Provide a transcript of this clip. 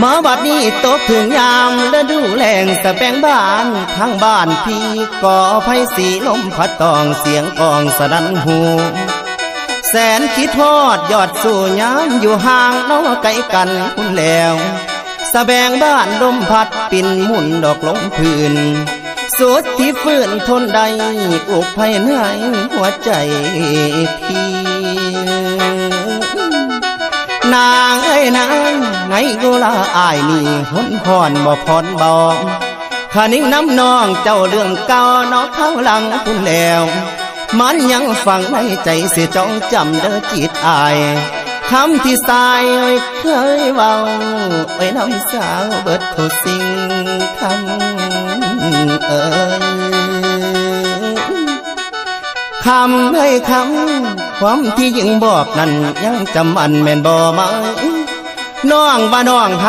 มาบัดนี้ตกถึงยามฤดูแล้งสะแปงบ้านทางบ้านพี่ก่อไฟสีลมพัดตองเสียงกองสนั่นหูแสนคิดทอดยอดสู่ยามอยู่ห่างน้อไกลกันคุณแล้วสะแบงบ้านลมพัดปิ่นหมุนดอกลงพื้นสุดที่ฟื้นทนใดอุกภายในหัวใจพี่นางเอ้ยนางไงกูละอายนี่หนพรบ่พรบ่ข้านิ่งน้ำนองเจ้าเรื่องเก่านอกข้างหลังคุณแล้วมันยังฝังในใจเสียจ้องจำเด้อจิตอายคำที่สายเคยเว้าไว้น้ำสาวเบิดทุกสิ่งคำคำให้คำความที่ยิ่งบอกนั้นยังจำอันแม่นบ่ไหมน้องว่าน้องฮัก